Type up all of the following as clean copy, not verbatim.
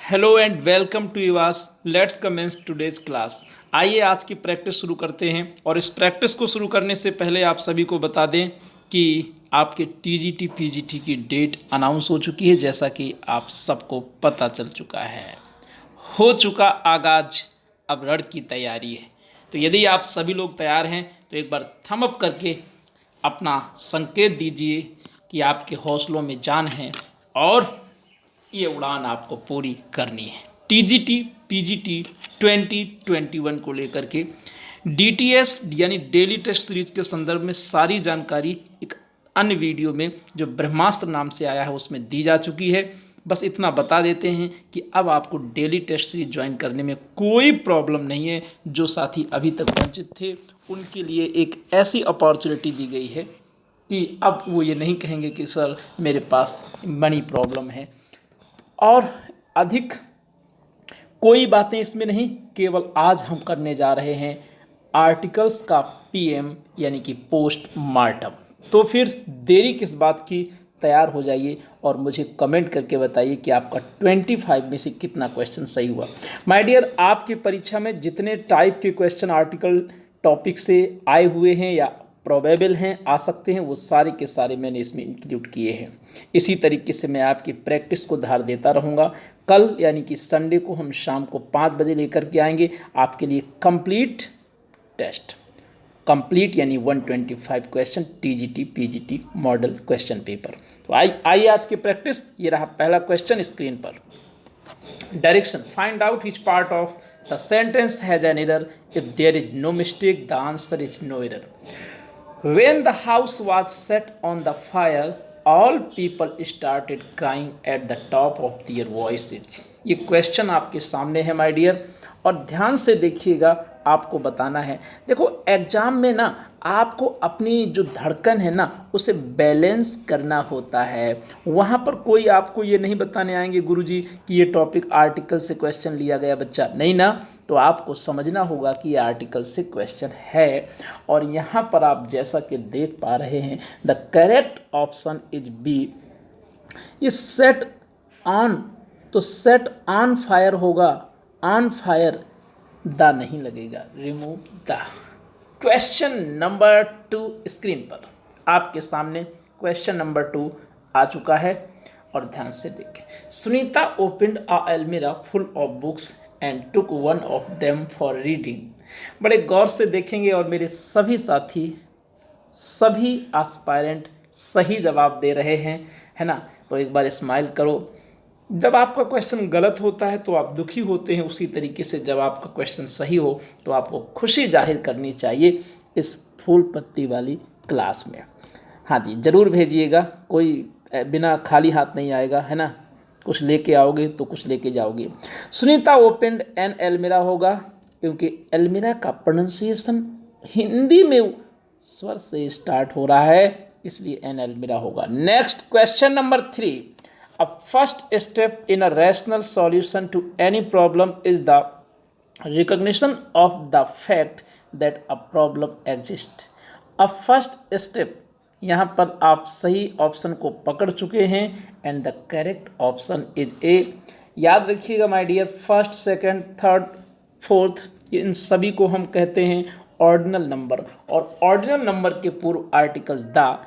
Hello and welcome to यूवास। Let's commence today's class. आइए आज की प्रैक्टिस शुरू करते हैं। और इस प्रैक्टिस को शुरू करने से पहले आप सभी को बता दें कि आपके टीजीटी पीजीटी की डेट अनाउंस हो चुकी है, जैसा कि आप सबको पता चल चुका है। हो चुका आगाज, अब रण की तैयारी है। तो यदि आप सभी लोग तैयार हैं तो एक बार थम अप करके अपना संकेत दीजिए कि आपके हौसलों में जान है और ये उड़ान आपको पूरी करनी है। टीजीटी पीजीटी 2021 को लेकर के डीटीएस यानी डेली टेस्ट सीरीज के संदर्भ में सारी जानकारी एक अन्य वीडियो में जो ब्रह्मास्त्र नाम से आया है उसमें दी जा चुकी है। बस इतना बता देते हैं कि अब आपको डेली टेस्ट सीरीज ज्वाइन करने में कोई प्रॉब्लम नहीं है। जो साथी अभी तक वंचित थे उनके लिए एक ऐसी अपॉर्चुनिटी दी गई है कि अब वो ये नहीं कहेंगे कि सर मेरे पास मनी प्रॉब्लम है। और अधिक कोई बातें इसमें नहीं, केवल आज हम करने जा रहे हैं आर्टिकल्स का पीएम यानी कि पोस्ट मार्टम। तो फिर देरी किस बात की, तैयार हो जाइए और मुझे कमेंट करके बताइए कि आपका 25 में से कितना क्वेश्चन सही हुआ। माय डियर, आपकी परीक्षा में जितने टाइप के क्वेश्चन आर्टिकल टॉपिक से आए हुए हैं या प्रोबेबल हैं, आ सकते हैं, वो सारे के सारे मैंने इसमें इंक्लूड किए हैं। इसी तरीके से मैं आपकी प्रैक्टिस को धार देता रहूँगा। कल यानी कि संडे को हम शाम को 5 बजे लेकर के आएंगे आपके लिए कंप्लीट टेस्ट। कंप्लीट यानी 125 question TGT PGT model question paper. तो आइए आज की प्रैक्टिस। ये रहा पहला क्वेश्चन स्क्रीन पर। Direction, find out which part of the sentence has an error. If there is no mistake the answer is no error. When the house was set on the fire, all people started crying at the top of their voices. ये question आपके सामने है my dear, और ध्यान से देखिएगा, आपको बताना है। देखो एग्जाम में ना आपको अपनी जो धड़कन है ना उसे बैलेंस करना होता है। वहाँ पर कोई आपको ये नहीं बताने आएंगे गुरुजी कि ये टॉपिक आर्टिकल से क्वेश्चन लिया गया बच्चा, नहीं ना। तो आपको समझना होगा कि ये आर्टिकल से क्वेश्चन है। और यहाँ पर आप जैसा कि देख पा रहे हैं the correct option is B. ये सेट ऑन, तो सेट ऑन फायर होगा, ऑन फायर, द नहीं लगेगा, remove the. Question number 2 screen पर आपके सामने क्वेश्चन नंबर 2 आ चुका है और ध्यान से देखें। सुनीता ओपनड अ अलमीरा full of books and took one of them for reading. बड़े गौर से देखेंगे और मेरे सभी साथी, सभी एस्पायरेंट सही जवाब दे रहे हैं, है ना। तो एक बार स्माइल करो। जब आपका क्वेश्चन गलत होता है तो आप दुखी होते हैं, उसी तरीके से जब आपका क्वेश्चन सही हो तो आपको खुशी जाहिर करनी चाहिए इस फूल पत्ती वाली क्लास में। हाँ जी, ज़रूर भेजिएगा, कोई बिना खाली हाथ नहीं आएगा, है ना। कुछ लेके आओगे तो कुछ लेके जाओगे। सुनीता ओपनड एन अलमीरा होगा, क्योंकि अलमीरा का प्रोनाउंसिएशन हिंदी में स्वर से स्टार्ट हो रहा है, इसलिए एन अलमीरा होगा। Next question number 3। A first step in a rational solution to any problem is the recognition of the fact that a problem exists. A first step, यहाँ पर आप सही ऑप्शन को पकड़ चुके हैं and the correct option is A. याद रखिएगा my dear, first, second, third, fourth, इन सभी को हम कहते हैं ऑर्डिनल नंबर, और ऑर्डिनल नंबर के पूर्व आर्टिकल द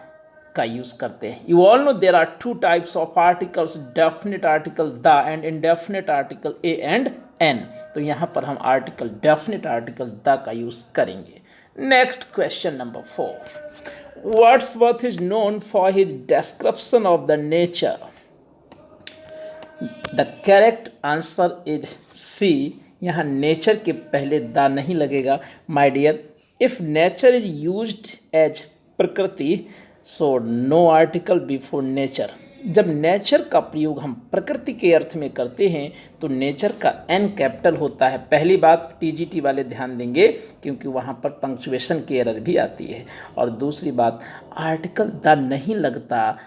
का यूज़ करते हैं। You all know there are 2 types of articles, definite article the and indefinite article a and an. तो यहाँ पर हम आर्टिकल डेफिनेट आर्टिकल द का यूज़ करेंगे। Next question number 4। Wordsworth is known for his description of the nature. The correct answer is C. यहाँ nature के पहले the नहीं लगेगा my dear. If nature is used as प्रकृति, so no article before nature. जब nature का प्रयोग हम प्रकृति के अर्थ में करते हैं तो नेचर का एन कैपिटल होता है। पहली बात टीजीटी वाले ध्यान देंगे क्योंकि वहाँ पर पंक्चुएशन की एरर भी आती है। और दूसरी बात, आर्टिकल द नहीं लगता।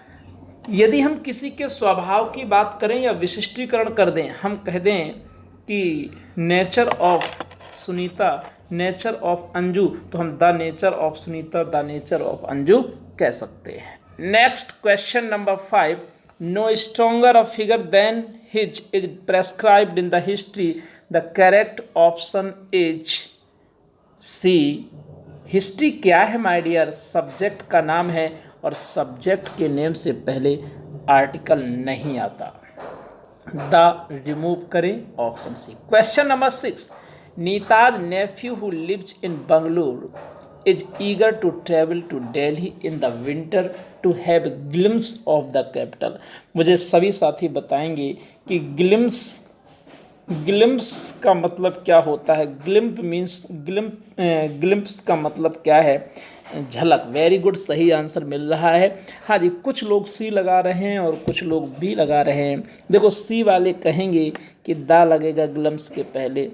यदि हम किसी के स्वभाव की बात करें या विशिष्टीकरण कर दें, हम कह दें कि nature of Sunita, nature of Anju, तो हम the nature of Sunita, the nature of Anju कह सकते हैं। Next question number 5। No stronger a figure than his is prescribed in the history, the correct option is C. History क्या है माय डियर? सब्जेक्ट का नाम है और सब्जेक्ट के नेम से पहले आर्टिकल नहीं आता। द रिमूव करें, option C. Question number 6, Neeta's nephew who lives in Bengaluru is eager to travel to Delhi in the winter to have a glimpse of the capital। मुझे सभी साथी बताएंगे कि ग्लिम्स का मतलब क्या होता है। ग्लिम्प्स का मतलब क्या है? झलक। वेरी गुड, सही आंसर मिल रहा है। हाँ जी, कुछ लोग सी लगा रहे हैं और कुछ लोग बी लगा रहे हैं। देखो, सी वाले कहेंगे कि दा लगेगा ग्लिम्स के पहले।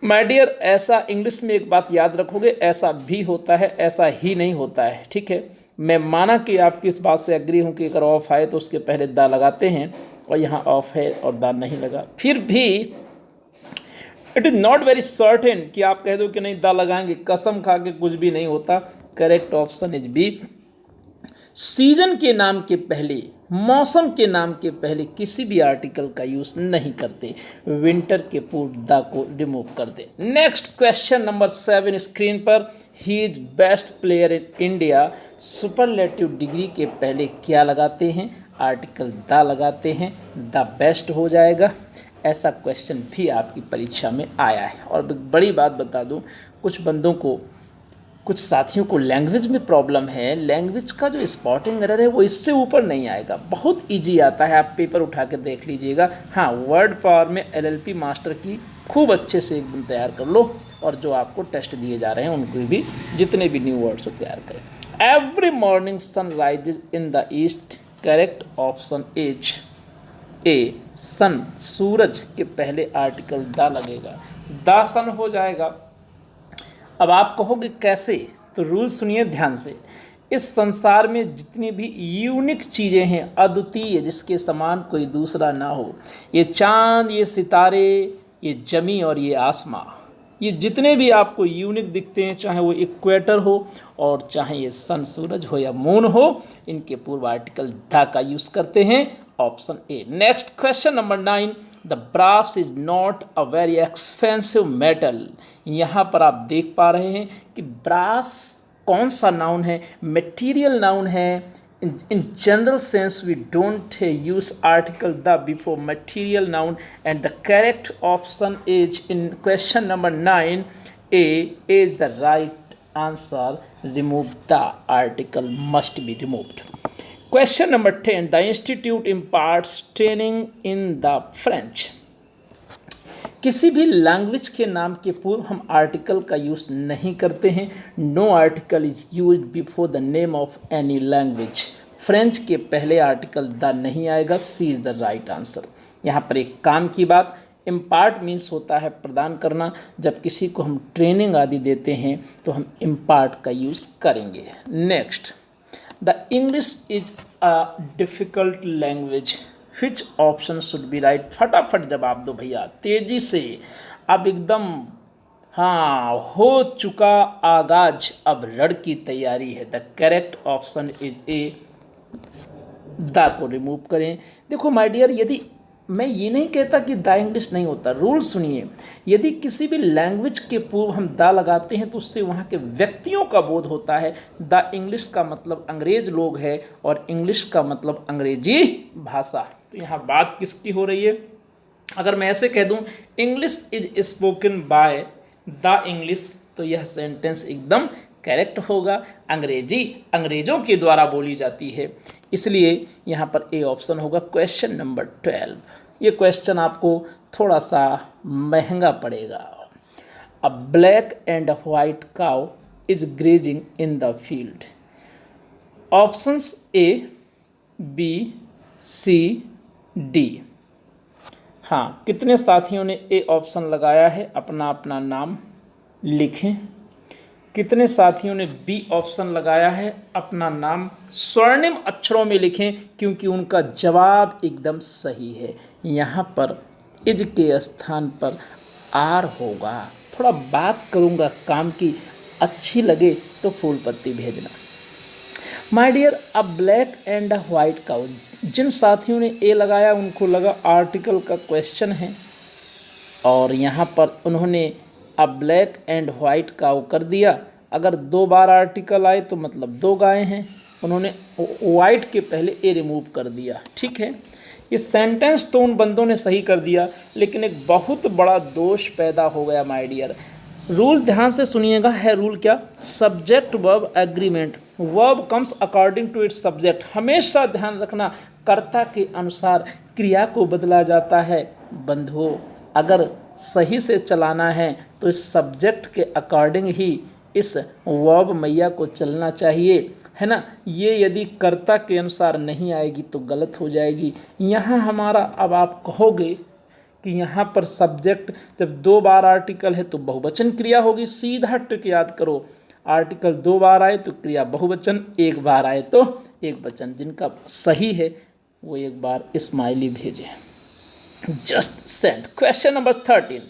माय डियर, ऐसा इंग्लिश में एक बात याद रखोगे, ऐसा भी होता है, ऐसा ही नहीं होता है, ठीक है। मैं माना कि आपकी इस बात से एग्री हूँ कि अगर ऑफ है तो उसके पहले दा लगाते हैं, और यहाँ ऑफ है और दा नहीं लगा। फिर भी it is not very certain कि आप कह दो कि नहीं दा लगाएंगे, कसम खा के कुछ भी नहीं होता। Correct option is B. Season के नाम के पहले, मौसम के नाम के पहले किसी भी आर्टिकल का यूज नहीं करते। विंटर के पूर्व दा को रिमूव कर दे। नेक्स्ट क्वेश्चन नंबर 7 स्क्रीन पर, he is best player in India, superlative degree के पहले क्या लगाते हैं? आर्टिकल दा लगाते हैं, द बेस्ट हो जाएगा। ऐसा क्वेश्चन भी आपकी परीक्षा में आया है। और बड़ी बात बता दूं, कुछ बंदों को, कुछ साथियों को लैंग्वेज में प्रॉब्लम है। लैंग्वेज का जो स्पॉटिंग एरर है वो इससे ऊपर नहीं आएगा, बहुत इजी आता है। आप पेपर उठा के देख लीजिएगा। हाँ, वर्ड पावर में LLP मास्टर की खूब अच्छे से एकदम तैयार कर लो, और जो आपको टेस्ट दिए जा रहे हैं उनको भी, जितने भी न्यू वर्ड्स को तैयार करें। Every morning sun rises in the east, correct option is a sun. सूरज के पहले आर्टिकल दा लगेगा, दा सन हो जाएगा। अब आप कहोगे कैसे? तो रूल सुनिए ध्यान से। इस संसार में जितनी भी यूनिक चीज़ें हैं, अद्वितीय, जिसके समान कोई दूसरा ना हो, ये चांद, ये सितारे, ये जमी और ये आसमां, ये जितने भी आपको यूनिक दिखते हैं, चाहे वो इक्वेटर हो और चाहे ये सन, सूरज हो या मून हो, इनके पूर्व आर्टिकल दा का यूज़ करते हैं, option A. Next question number 9, the brass is not a very expensive metal. यहाँ पर आप देख पा रहे हैं कि ब्रास कौन सा नाउन है? मटेरियल नाउन है। in general sense we don't use article the before material noun, and the correct option is in question number 9, A is the right answer. Remove the article, must be removed. Question number 10, the institute imparts training in the French। किसी भी language के नाम के पूर्व हम article का use नहीं करते हैं। No article is use before the name of any language. French के पहले आर्टिकल द नहीं आएगा। C is the right answer. यहाँ पर एक काम की बात, इम्पार्ट मीन्स होता है प्रदान करना। जब किसी को हम ट्रेनिंग आदि देते हैं तो हम इम्पार्ट का यूज़ करेंगे। Next, the English is a difficult language, which option should be right? फटाफट जवाब दो भैया, तेजी से। अब एकदम, हाँ, हो चुका आगाज, अब रण की तैयारी है। द करेक्ट ऑप्शन इज ए। दा को रिमूव करें। देखो माय डियर, यदि मैं ये नहीं कहता कि दा इंग्लिश नहीं होता, रूल सुनिए। यदि किसी भी लैंग्वेज के पूर्व हम दा लगाते हैं तो उससे वहाँ के व्यक्तियों का बोध होता है। द इंग्लिश का मतलब अंग्रेज लोग है और इंग्लिश का मतलब अंग्रेजी भाषा। तो यहाँ बात किसकी हो रही है? अगर मैं ऐसे कह दूँ English is spoken by the English, तो यह सेंटेंस एकदम करेक्ट होगा। अंग्रेजी अंग्रेजों के द्वारा बोली जाती है, इसलिए यहाँ पर ए ऑप्शन होगा। क्वेश्चन नंबर 12, ये क्वेश्चन आपको थोड़ा सा महंगा पड़ेगा। A black and a white cow is grazing in the field. Options A, B, C, D. हाँ, कितने साथियों ने ए ऑप्शन लगाया है? अपना अपना नाम लिखें। कितने साथियों ने बी ऑप्शन लगाया है? अपना नाम स्वर्णिम अक्षरों में लिखें, क्योंकि उनका जवाब एकदम सही है। यहाँ पर इज के स्थान पर आर होगा। थोड़ा बात करूँगा काम की, अच्छी लगे तो फूल पत्ती भेजना। My dear, a black and a white cow, जिन साथियों ने ए लगाया उनको लगा आर्टिकल का क्वेश्चन है, और यहाँ पर उन्होंने अब ब्लैक एंड वाइट का वो कर दिया। अगर 2 बार आर्टिकल आए तो मतलब 2 गाय हैं, उन्होंने वाइट के पहले ए रिमूव कर दिया। ठीक है, ये सेंटेंस तो उन बंदों ने सही कर दिया, लेकिन एक बहुत बड़ा दोष पैदा हो गया माय डियर। रूल ध्यान से सुनिएगा, है रूल क्या? Subject verb agreement. Verb comes according to its subject. हमेशा ध्यान रखना, कर्ता के अनुसार क्रिया को बदला जाता है। बंधुओं, अगर सही से चलाना है तो इस सब्जेक्ट के अकॉर्डिंग ही इस वर्ब मैया को चलना चाहिए, है ना। ये यदि कर्ता के अनुसार नहीं आएगी तो गलत हो जाएगी। यहाँ हमारा, अब आप कहोगे कि यहाँ पर सब्जेक्ट जब 2 बार आर्टिकल है तो बहुवचन क्रिया होगी। सीधा ट्रिक याद करो, आर्टिकल 2 बार आए तो क्रिया बहुवचन, 1 बार आए तो एक वचन। जिनका सही है वो एक बार स्माइली भेजें। Just send. Question number 13,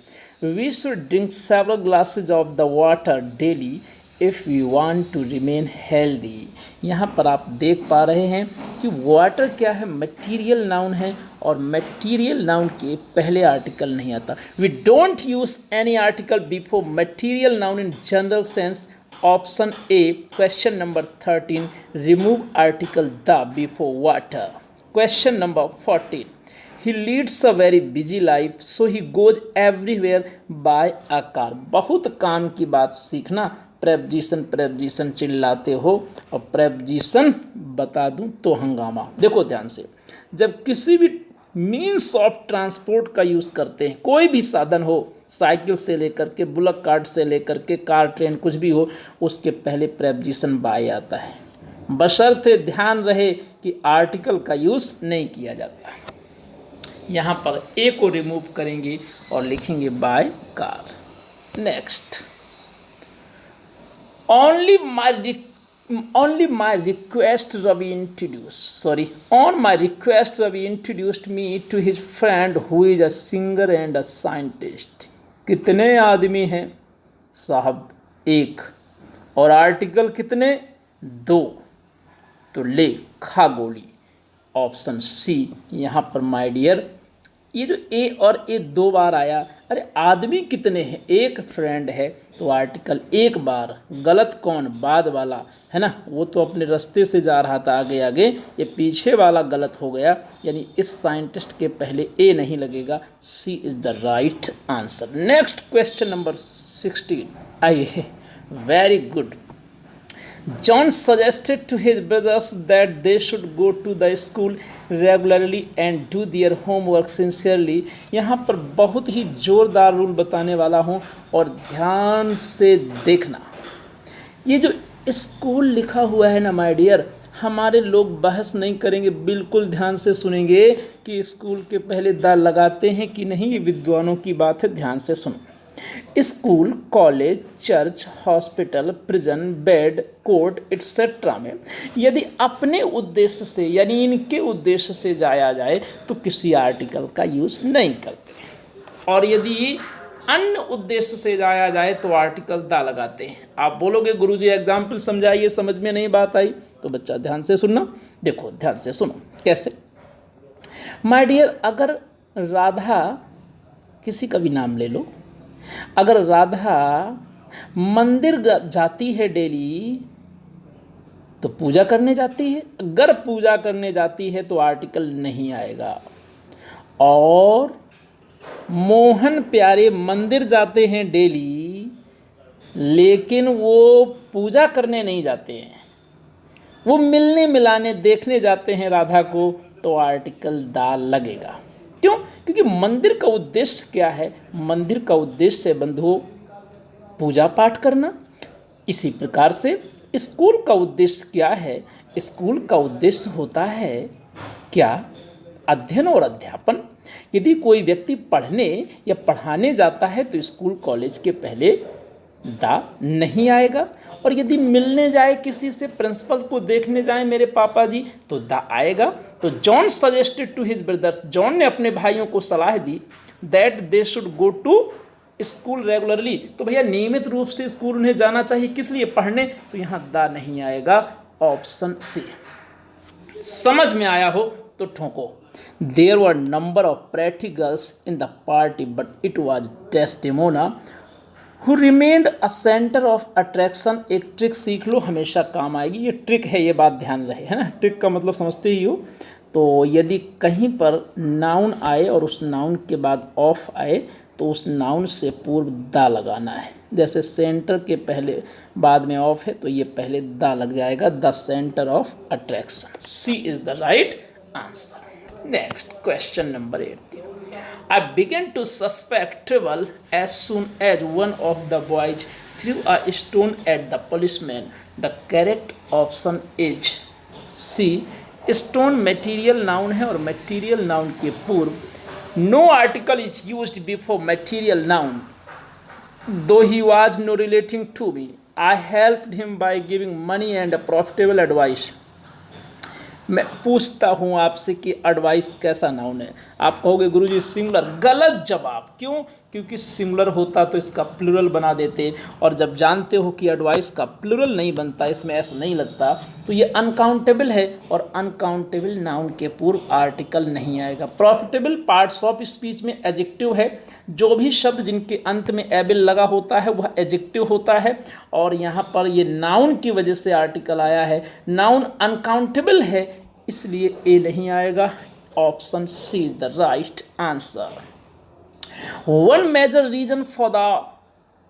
we should drink several glasses of the water daily if we want to remain healthy. यहाँ पर आप देख पा रहे हैं कि वाटर क्या है? मटेरियल नाउन है, और मटेरियल नाउन के पहले आर्टिकल नहीं आता। We don't use any article before material noun in general sense. Option A, question number 13, remove article the before water. Question number 14, he leads a very busy life so he goes everywhere by a car। बहुत काम की बात सीखना। Preposition preposition चिल्लाते हो, और preposition बता दूं तो हंगामा। देखो ध्यान से, जब किसी भी मीन्स ऑफ ट्रांसपोर्ट का यूज़ करते हैं, कोई भी साधन हो, साइकिल से लेकर के बुलक कार्ट से लेकर के कार ट्रेन कुछ भी हो, उसके पहले प्रेपोजिशन बाय आता है, बशर्ते ध्यान रहे कि आर्टिकल का यूज़ नहीं किया जाता। यहाँ पर ए को रिमूव करेंगे और लिखेंगे by car. Next, only my request Ravi introduced me to his friend who is a singer and a scientist। कितने आदमी हैं साहब? 1। और आर्टिकल कितने? 2। तो ले खा गोली। Option C. यहाँ पर माय डियर, ये जो ए और ए 2 बार आया, अरे आदमी कितने हैं? 1 फ्रेंड है, तो आर्टिकल 1 बार। गलत कौन? बाद वाला, है ना, वो तो अपने रास्ते से जा रहा था आगे आगे, ये पीछे वाला गलत हो गया, यानी इस साइंटिस्ट के पहले ए नहीं लगेगा। C is the right answer. Next question number 16, आइए, very good. John suggested to his brothers that they should go to the school regularly and do their homework sincerely। यहाँ पर बहुत ही ज़ोरदार रूल बताने वाला हूँ, और ध्यान से देखना। ये जो स्कूल लिखा हुआ है ना माय डियर, हमारे लोग बहस नहीं करेंगे, बिल्कुल ध्यान से सुनेंगे कि स्कूल के पहले द लगाते हैं कि नहीं। ये विद्वानों की बात है, ध्यान से सुनो। School, college, church, hospital, prison, bed, court etcetera में यदि अपने उद्देश्य से, यानी इनके उद्देश्य से जाया जाए तो किसी आर्टिकल का यूज़ नहीं करते, और यदि अन्य उद्देश्य से जाया जाए तो आर्टिकल दा लगाते हैं। आप बोलोगे गुरुजी एग्जाम्पल समझाइए, समझ में नहीं बात आई, तो बच्चा ध्यान से सुनना। देखो ध्यान से सुनो कैसे। माय डियर, अगर राधा, किसी का भी नाम ले लो, अगर राधा मंदिर जाती है डेली तो पूजा करने जाती है। अगर पूजा करने जाती है तो आर्टिकल नहीं आएगा। और मोहन प्यारे मंदिर जाते हैं डेली, लेकिन वो पूजा करने नहीं जाते हैं, वो मिलने मिलाने देखने जाते हैं राधा को, तो आर्टिकल दा लगेगा। क्यों? क्योंकि मंदिर का उद्देश्य क्या है? मंदिर का उद्देश्य है बंधुओं पूजा पाठ करना। इसी प्रकार से स्कूल का उद्देश्य क्या है? स्कूल का उद्देश्य होता है क्या? अध्ययन और अध्यापन। यदि कोई व्यक्ति पढ़ने या पढ़ाने जाता है तो स्कूल कॉलेज के पहले दा नहीं आएगा, और यदि मिलने जाए किसी से, प्रिंसिपल को देखने जाए मेरे पापा जी, तो दा आएगा। तो John suggested to his brothers, John ने अपने भाइयों को सलाह दी that they should go to school regularly, तो भैया नियमित रूप से स्कूल उन्हें जाना चाहिए। किस लिए? पढ़ने। तो यहाँ दा नहीं आएगा। Option C. समझ में आया हो तो ठोको। There were number of pretty girls in the party but it was Desdemona who remained a centre of attraction. एक ट्रिक सीख लो, हमेशा काम आएगी। ये ट्रिक है, ये बात ध्यान रहे, है ना। ट्रिक का मतलब समझते ही हो। तो यदि कहीं पर नाउन आए और उस नाउन के बाद ऑफ आए तो उस नाउन से पूर्व दा लगाना है। जैसे सेंटर के पहले बाद में ऑफ है तो ये पहले दा लग जाएगा, the centre of attraction. C is the right answer. Next question number 18। I began to suspect trouble as soon as one of the boys threw a stone at the policeman. The correct option is C. Stone material noun है और material noun के पूर्व no article is used before material noun. Though he was no relating to me, I helped him by giving money and profitable advice. मैं पूछता हूँ आपसे कि advice कैसा नाउन है। आप कहोगे गुरुजी सिंगुलर। गलत जवाब। क्यों? क्योंकि सिंगुलर होता तो इसका प्लूरल बना देते, और जब जानते हो कि एडवाइस का प्लूरल नहीं बनता, इसमें ऐसा नहीं लगता, तो ये अनकाउंटेबल है और अनकाउंटेबल नाउन के पूर्व आर्टिकल नहीं आएगा। प्रॉफिटेबल पार्ट्स ऑफ स्पीच में एडजेक्टिव है। जो भी शब्द जिनके अंत में एबल लगा होता है वह एडजेक्टिव होता है, और यहाँ पर ये नाउन की वजह से आर्टिकल आया है। नाउन अनकाउंटेबल है इसलिए ए नहीं आएगा। Option C is the right answer. One major reason for the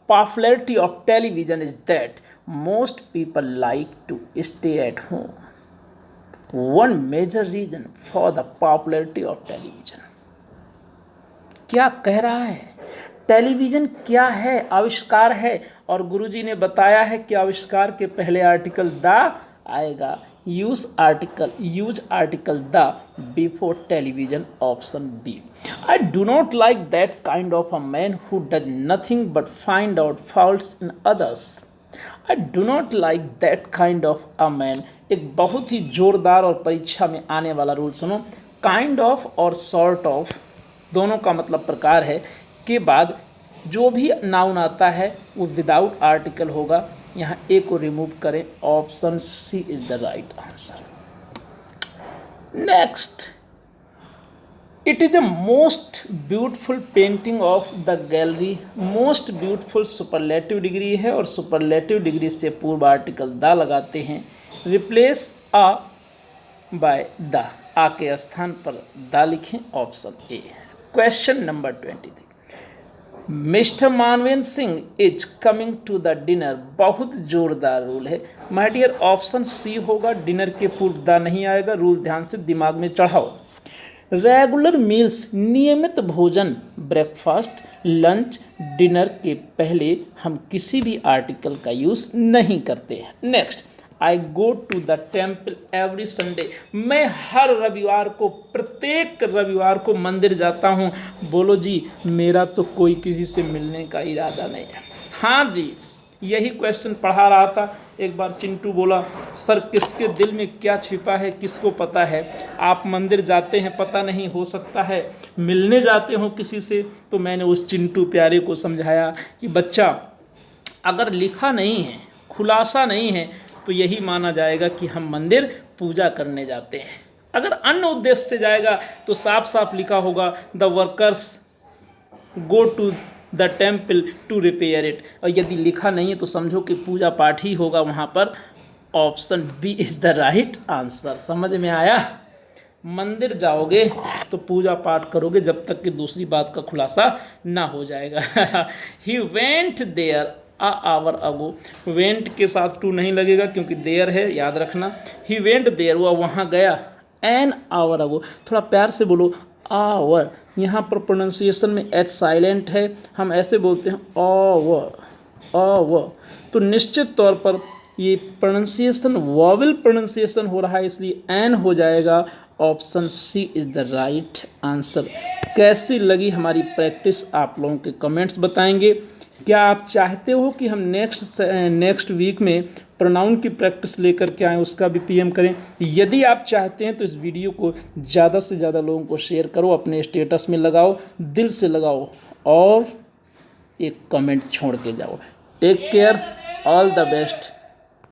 popularity of television is that most people like to stay at home. One major reason for the popularity of television. क्या कह रहा है? Television क्या है? आविष्कार है, और गुरुजी ने बताया है कि आविष्कार के पहले आर्टिकल द आएगा। Use article the before television, option B. I do not like that kind of a man who does nothing but find out faults in others. I do not like that kind of a man एक बहुत ही जोरदार और परीक्षा में आने वाला rule सुनो। Kind of और सॉर्ट ऑफ दोनों का मतलब प्रकार है के बाद जो भी नाउन आता है वो विदाउट आर्टिकल होगा। यहाँ ए को रिमूव करें। Option C is the right answer. Next, it is a most beautiful painting of the gallery. Most beautiful superlative degree है और सुपरलेटिव डिग्री से पूर्व आर्टिकल द लगाते हैं। Replace a by the, a के स्थान पर द लिखें। Option A. Question number 23। Mister Manvendra Singh is coming to the dinner. बहुत जोरदार रूल है माय डियर। ऑप्शन सी होगा। डिनर के पूर्व द नहीं आएगा। रूल ध्यान से दिमाग में चढ़ाओ। रेगुलर मील्स, नियमित भोजन, ब्रेकफास्ट, लंच, डिनर के पहले हम किसी भी आर्टिकल का यूज़ नहीं करते हैं। Next, I go to the temple every Sunday. मैं हर रविवार को, प्रत्येक रविवार को मंदिर जाता हूँ। बोलो जी, मेरा तो कोई किसी से मिलने का इरादा नहीं है। हाँ जी, यही क्वेश्चन पढ़ा रहा था। एक बार चिंटू बोला, सर किसके दिल में क्या छिपा है किसको पता है। आप मंदिर जाते हैं, पता नहीं, हो सकता है मिलने जाते हो किसी से। तो मैंने उस चिंटू प्यारे को समझाया कि बच्चा, अगर लिखा नहीं है, खुलासा नहीं है, तो यही माना जाएगा कि हम मंदिर पूजा करने जाते हैं। अगर अन्य उद्देश्य से जाएगा तो साफ साफ लिखा होगा the workers go to the temple to repair it. और यदि लिखा नहीं है तो समझो कि पूजा पाठ ही होगा वहाँ पर। Option B is the right answer. समझ में आया? मंदिर जाओगे तो पूजा पाठ करोगे जब तक कि दूसरी बात का खुलासा ना हो जाएगा। He went there a hour ago. Went के साथ टू नहीं लगेगा क्योंकि देयर है, याद रखना। ही वेंट देयर, वह वहाँ गया। एन आवर अगो, थोड़ा प्यार से बोलो आवर। यहाँ पर प्रोनाउंसिएशन में एच साइलेंट है, हम ऐसे बोलते हैं आवर। तो निश्चित तौर पर ये प्रोनाउंसिएशन वॉवल प्रोनाउंसिएशन हो रहा है, इसलिए एन हो जाएगा। Option C is the right answer. कैसी लगी हमारी प्रैक्टिस आप लोगों के कमेंट्स बताएंगे। क्या आप चाहते हो कि हम नेक्स्ट वीक में प्रोनाउन की प्रैक्टिस लेकर के आएँ, उसका भी पीएम करें? यदि आप चाहते हैं तो इस वीडियो को ज़्यादा से ज़्यादा लोगों को शेयर करो, अपने स्टेटस में लगाओ, दिल से लगाओ और एक कमेंट छोड़ के जाओ। Take care, all the best.